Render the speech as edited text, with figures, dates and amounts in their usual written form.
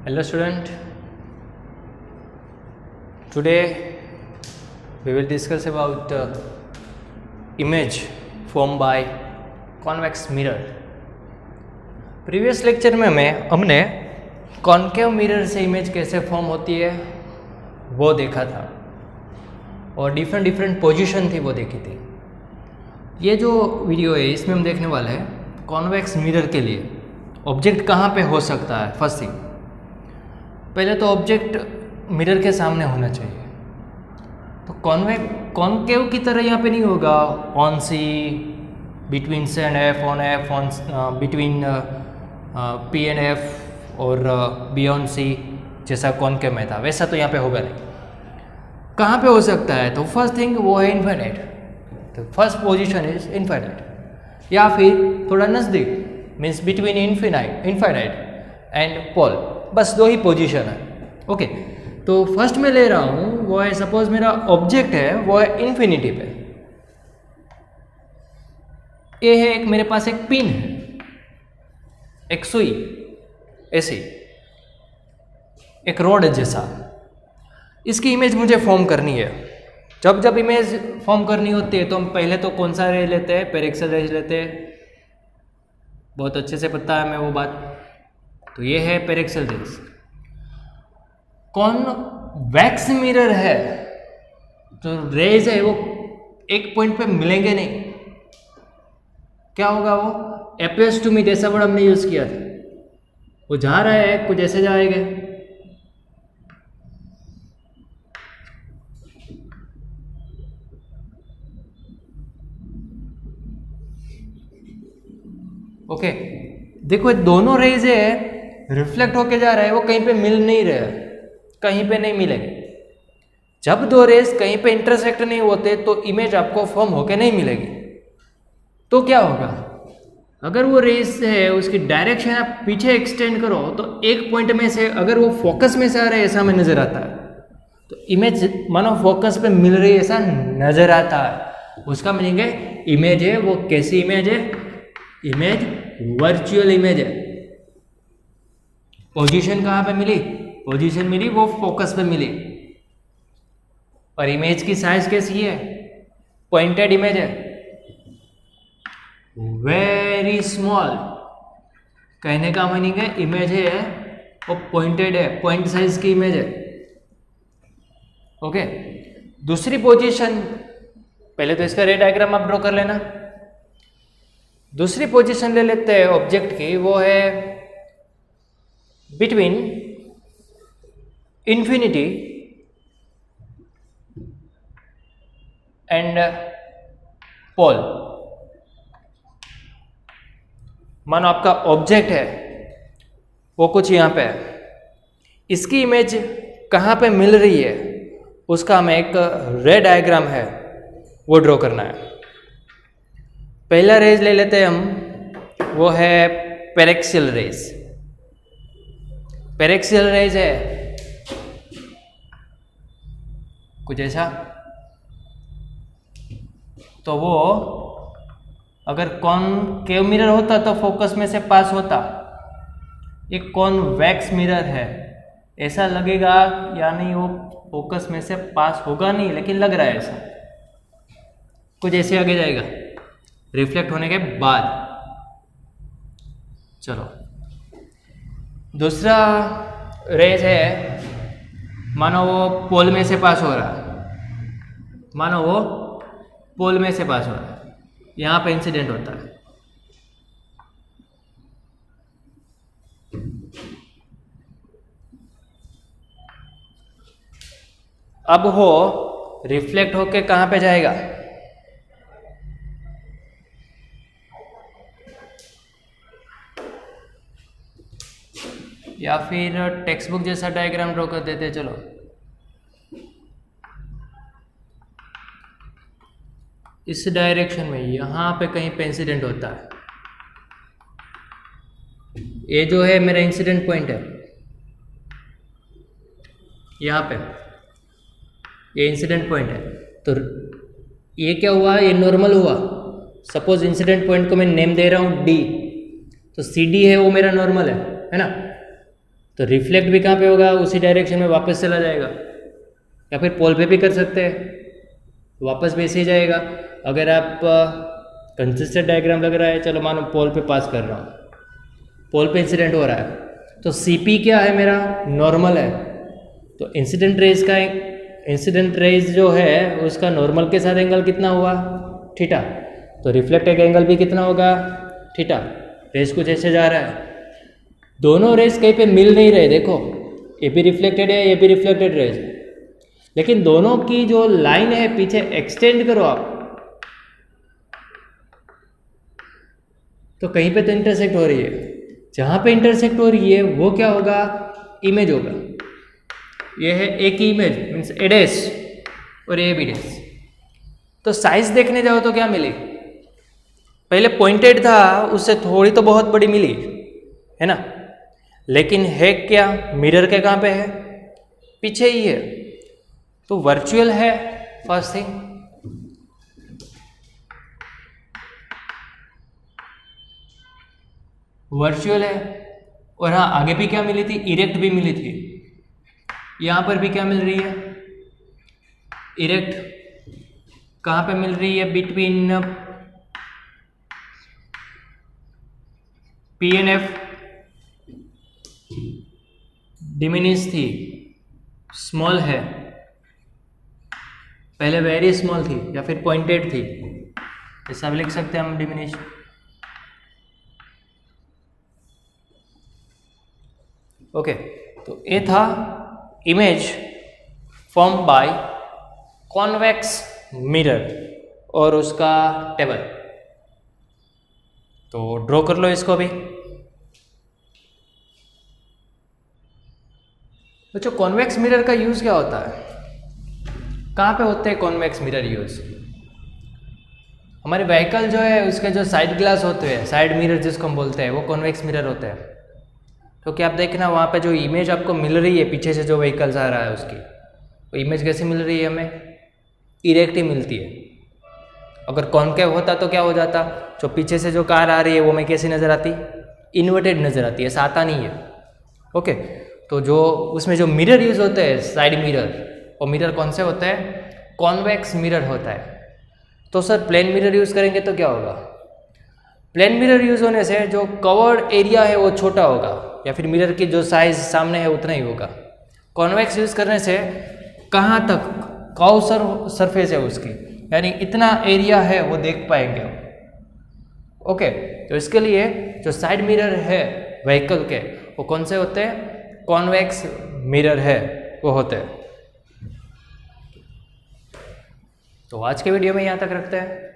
Hello student, today we will discuss about image formed by convex mirror. Previous lecture में हमने concave mirror से image कैसे form होती है वो देखा था और डिफरेंट पोजीशन थी वो देखी थी. ये जो वीडियो है इसमें हम देखने वाले हैं कॉन्वेक्स मिरर के लिए ऑब्जेक्ट कहाँ पे हो सकता है. फर्स्ट थिंग, पहले तो ऑब्जेक्ट मिरर के सामने होना चाहिए. तो कॉन्केव की तरह यहाँ पे नहीं होगा on C, between C and F, on F, on between P and F और बियॉन्ड सी जैसा कॉन्केव में था वैसा तो यहाँ पे होगा नहीं. कहाँ पे हो सकता है? तो फर्स्ट थिंग वो है इन्फाइनाइट. तो फर्स्ट पोजीशन इज इन्फाइनाइट या फिर थोड़ा नज़दीक means between infinite and pole. बस दो ही पोजीशन है. ओके, तो फर्स्ट में ले रहा हूँ वो है सपोज मेरा ऑब्जेक्ट है वो है इन्फिनिटी पे. ये है एक मेरे पास एक पिन है, एक सुई ऐसी, एक रोड जैसा. इसकी इमेज मुझे फॉर्म करनी है. जब इमेज फॉर्म करनी होती है तो हम पहले तो कौन सा रे लेते हैं? पेरिक्सल रेज लेते हैं. बहुत अच्छे से पता है मैं वो बात. तो ये है पेरिक्सल रेज. कॉन्वेक्स मिरर है तो रेज है वो एक पॉइंट पे मिलेंगे नहीं. क्या होगा? वो appears to me जैसा वर्ड हमने यूज किया था. वो जा रहा है कुछ ऐसे जाएगा. ओके, देखो दोनों रेज है रिफ्लेक्ट होके जा रहा है, वो कहीं पे मिल नहीं रहा, कहीं पे नहीं मिलेंगे. जब दो रेज कहीं पे इंटरसेक्ट नहीं होते तो इमेज आपको फॉर्म होके नहीं मिलेगी. तो क्या होगा? अगर वो रेज है उसकी डायरेक्शन आप पीछे एक्सटेंड करो तो एक पॉइंट में से अगर वो फोकस में से आ रहा है ऐसा हमें नजर आता है तो इमेज मानो फोकस पे मिल रही है ऐसा नजर आता है. उसका मीनिंग है इमेज है वो कैसी इमेज है? इमेज वर्चुअल इमेज है. पोजीशन कहाँ पे मिली? पोजीशन मिली वो फोकस पे मिली. और इमेज की साइज कैसी है? पॉइंटेड इमेज है, वेरी स्मॉल. कहने का मीनिंग है इमेज है वो पॉइंटेड है, पॉइंट साइज की इमेज है. ओके, दूसरी पोजीशन, पहले तो इसका रे डायग्राम आप ड्रॉ कर लेना. दूसरी पोजीशन ले लेते हैं ऑब्जेक्ट की, वो है बिटवीन इन्फिनिटी एंड पोल. मानो आपका ऑब्जेक्ट है वो कुछ यहाँ पे है, इसकी इमेज कहाँ पे मिल रही है उसका हमें एक रे डायग्राम है वो ड्रॉ करना है. पहला रेज ले लेते हैं हम, वो है पेरिक्सल रेज. पेरिक्सल रेज है कुछ ऐसा. तो वो अगर कॉन्केव मिरर होता तो फोकस में से पास होता. एक कॉन्वेक्स मिरर है, ऐसा लगेगा या नहीं वो फोकस में से पास होगा नहीं, लेकिन लग रहा है ऐसा. कुछ ऐसे आगे जाएगा रिफ्लेक्ट होने के बाद. चलो, दूसरा रेज है, मानो वो पोल में से पास हो रहा है. मानो वो पोल में से पास हो रहा है, यहाँ पे इंसिडेंट होता है. अब वो रिफ्लेक्ट होके कहाँ पे जाएगा? या फिर टेक्स्ट बुक जैसा डायग्राम ड्रॉ कर देते. चलो, इस डायरेक्शन में यहाँ पे कहीं पे इंसिडेंट होता है. ये जो है मेरा इंसिडेंट पॉइंट है, यहाँ पे ये इंसिडेंट पॉइंट है. तो ये क्या हुआ? ये नॉर्मल हुआ. सपोज इंसिडेंट पॉइंट को मैं नेम दे रहा हूँ डी, तो सी डी है वो मेरा नॉर्मल है ना. तो रिफ्लेक्ट भी कहाँ पे होगा, उसी डायरेक्शन में वापस चला जाएगा, या फिर पोल पे भी कर सकते हैं, वापस भी ऐसे ही जाएगा। अगर आप कंसिस्टेंट डायग्राम लग रहा है, चलो मानो पोल पे पास कर रहा हूँ, पोल पे इंसिडेंट हो रहा है, तो CP क्या है मेरा, नॉर्मल है। तो इंसिडेंट रेज जो है उसका नॉर्मल के साथ एंगल कितना हुआ, थीटा। तो रिफ्लेक्टेड एंगल भी कितना होगा, थीटा। रेज कुछ ऐसे जा रहा है, दोनों रेज कहीं पे मिल नहीं रहे, देखो ये भी रिफ्लेक्टेड है, ये भी रिफ्लेक्टेड रेज, लेकिन दोनों की जो लाइन है पीछे एक्सटेंड करो आप, तो कहीं पे तो इंटरसेक्ट हो रही है। जहां पे इंटरसेक्ट हो रही है वो क्या होगा, इमेज होगा। ये है एक ही इमेज, मीन्स ए डैश और ए बी डैश। तो साइज देखने जाओ तो क्या मिली, पहले पॉइंटेड था, उससे थोड़ी तो बहुत बड़ी मिली है ना, लेकिन है क्या, मिरर के कहाँ पे है, पीछे ही है, तो वर्चुअल है फर्स्ट थिंग। वर्चुअल है, और हाँ आगे भी क्या मिली थी, इरेक्ट भी मिली थी। यहाँ पर भी क्या मिल रही है, इरेक्ट। कहाँ पे मिल रही है, between P and F। Diminish थी, स्मॉल है, पहले वेरी स्मॉल थी या फिर पॉइंटेड थी, ऐसा भी लिख सकते हैं हम डिमिनिश। ओके, तो ये था image form by convex mirror और उसका टेबल। तो ड्रॉ कर लो इसको भी। बच्चों कॉन्वेक्स मिरर का यूज़ क्या होता है, कहाँ पे होते हैं कॉन्वेक्स मिरर यूज़। हमारे व्हीकल जो है उसके जो साइड ग्लास होते हैं, साइड मिरर जिसको हम बोलते हैं, वो कॉन्वेक्स मिरर होते हैं। तो क्या आप देखना वहाँ पे जो इमेज आपको मिल रही है पीछे से जो व्हीकल्स आ रहा है उसकी, वो इमेज कैसे मिल रही है हमें, इरेक्ट ही मिलती है। अगर कॉन्केव होता तो क्या हो जाता, जो पीछे से जो कार आ रही है वो हमें कैसी नज़र आती, इन्वर्टेड नज़र आती है, ऐसा आता नहीं है। ओके, तो जो उसमें जो मिरर यूज़ होते हैं साइड मिरर, वो मिरर कौन से होते हैं, कॉन्वेक्स मिरर होता है। तो सर प्लेन मिरर यूज़ करेंगे तो क्या होगा, प्लेन मिरर यूज़ होने से जो कवर्ड एरिया है वो छोटा होगा, या फिर मिरर की जो साइज सामने है उतना ही होगा। कॉन्वेक्स यूज़ करने से कहाँ तक कर्व सरफेस है उसकी, यानी इतना एरिया है वो देख पाएंगे हम। ओके, तो इसके लिए जो साइड मिरर है व्हीकल के वो कौन से होते हैं, कॉन्वेक्स मिरर है वो होते हैं। तो आज के वीडियो में यहाँ तक रखते हैं।